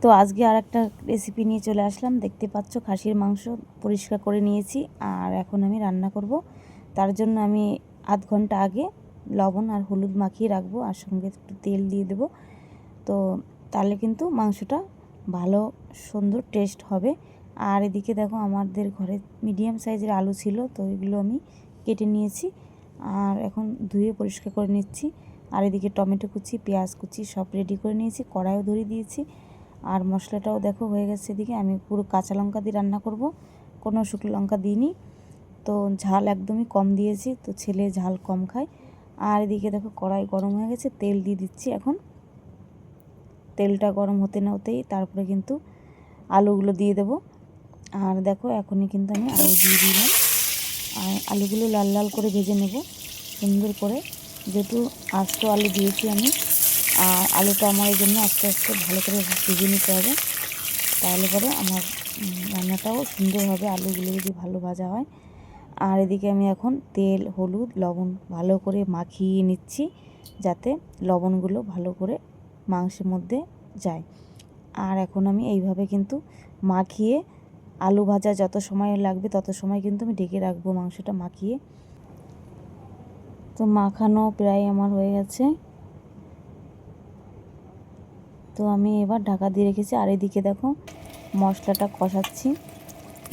তো আজকে আর একটা রেসিপি নিয়ে চলে আসলাম। দেখতে পাচ্ছ খাসির মাংস পরিষ্কার করে নিয়েছি আর এখন আমি রান্না করব। তার জন্য আমি আধ ঘন্টা আগে লবণ আর হলুদ মাখিয়ে রাখবো আর সঙ্গে একটু তেল দিয়ে দেব। তো তাহলে কিন্তু মাংসটা ভালো সুন্দর টেস্ট হবে। আর এদিকে দেখো আমাদের ঘরে মিডিয়াম সাইজের আলু ছিল, তো এগুলো আমি কেটে নিয়েছি আর এখন ধুয়ে পরিষ্কার করে নিচ্ছি। আর এদিকে টমেটো কুচি, পেঁয়াজ কুচি সব রেডি করে নিয়েছি, কড়াইও ধরিয়ে দিয়েছি। আর মশলাটাও দেখো হয়ে গেছে। এদিকে আমি পুরো কাঁচা লঙ্কা দিয়ে রান্না করব, কোনো শুকনো লঙ্কা দিইনি। তো ঝাল একদমই কম দিয়েছি, তো ছেলে ঝাল কম খায়। আর এদিকে দেখো কড়াই গরম হয়ে গেছে, তেল দিয়ে দিচ্ছি। এখন তেলটা গরম হতে না হতেই তারপরে কিন্তু আলুগুলো দিয়ে দেব। আর দেখো এখনই কিন্তু আমি আলু দিয়ে দিলাম আর আলুগুলো লাল লাল করে ভেজে নেব সুন্দর করে, যেহেতু আস্ত আলু দিয়েছি আমি। আর আলুটা আমার এই জন্য আস্তে আস্তে ভালো করে ভেজে নিতে হবে, তাহলে পরে আমার রান্নাটাও সুন্দর হবে, আলুগুলো যদি ভালো ভাজা হয়। আর এদিকে আমি এখন তেল, হলুদ, লবণ ভালো করে মাখিয়ে নিচ্ছি, যাতে লবণগুলো ভালো করে মাংসের মধ্যে যায়। আর এখন আমি এইভাবে কিন্তু মাখিয়ে আলু ভাজা যত সময় লাগবে তত সময় কিন্তু আমি ঢেকে রাখবো মাংসটা মাখিয়ে। তো মাখানো প্রায় আমার হয়ে গেছে, তো আমি এবার ঢাকা দিয়ে রেখেছি। আর এদিকে দেখো মশলাটা কষাচ্ছি,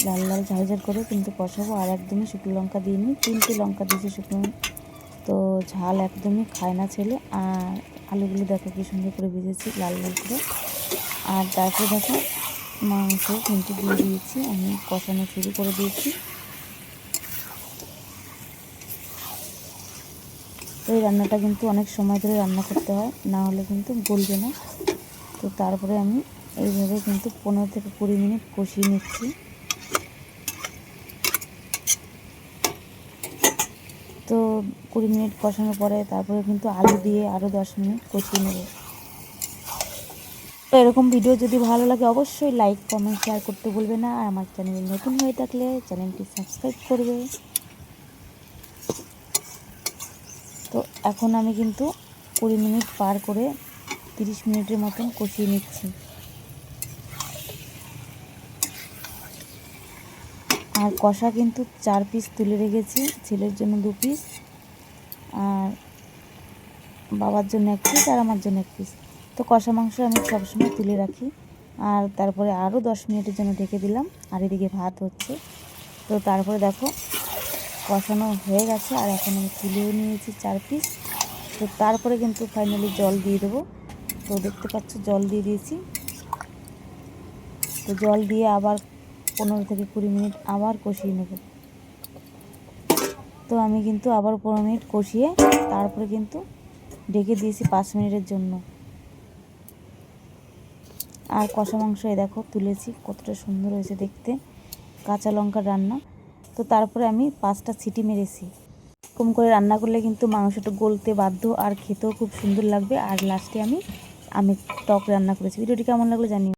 লাল লাল ঝাল ঝাল করে কিন্তু কষাবো। আর একদমই শুকনো লঙ্কা দিইনি, 3টে লঙ্কা দিয়েছি শুকনো, তো ঝাল একদমই খায় না ছেলে। আর আলুগুলো দেখো কি সুন্দর করে ভেজেছি লাল লাল করে। আর তারপরে দেখো মাংস কিন্তু দিয়ে দিয়েছি, আমি কষানো শুরু করে দিয়েছি। এই রান্নাটা কিন্তু অনেক সময় ধরে রান্না করতে হয়, না হলে কিন্তু গলবে না। তো তারপরে আমি এইভাবে কিন্তু 15 থেকে 20 মিনিট কষিয়ে নিচ্ছি। তো 20 মিনিট কষানোর পরে তারপরে কিন্তু আলু দিয়ে আরও 10 মিনিট কষিয়ে নেব। তো এরকম ভিডিও যদি ভালো লাগে অবশ্যই লাইক, কমেন্ট, শেয়ার করতে ভুলবে না। আর আমার চ্যানেলে নতুন হয়ে থাকলে চ্যানেলটি সাবস্ক্রাইব করবে। তো এখন আমি কিন্তু 20 মিনিট পার করে 30 মিনিটের মতন কষিয়ে নিচ্ছি। আর কষা কিন্তু 4 পিস তুলে রেখেছি, ছেলের জন্য 2 পিস, আর বাবার জন্য 1 পিস, আর আমার জন্য 1 পিস। তো কষা মাংস আমি সবসময় তুলে রাখি। আর তারপরে আরও 10 মিনিটের জন্য ঢেকে দিলাম। আর এদিকে ভাত হচ্ছে। তো তারপরে দেখো কষানো হয়ে গেছে, আর এখন আমি তুলেও নিয়েছি 4 পিস। তো তারপরে কিন্তু ফাইনালি জল দিয়ে দেবো। তো দেখতে পাচ্ছ জল দিয়ে দিয়েছি। তো জল দিয়ে আবার 15 থেকে 20 মিনিট আবার কষিয়ে নেব। তো আমি কিন্তু আবার 15 মিনিট কষিয়ে তারপরে কিন্তু ঢেকে দিয়েছি 5 মিনিটের জন্য। আর কষা মাংস দেখো তুলেছি, কতটা সুন্দর হয়েছে দেখতে, কাঁচা লঙ্কার রান্না। তো তারপরে আমি 5টা সিটি মেরেছি। এরকম করে রান্না করলে কিন্তু মাংসটা গলতে বাধ্য, আর খেতেও খুব সুন্দর লাগবে। আর লাস্টে আমি টক রান্না করেছি। ভিডিওটি কেমন লাগলো জানিও।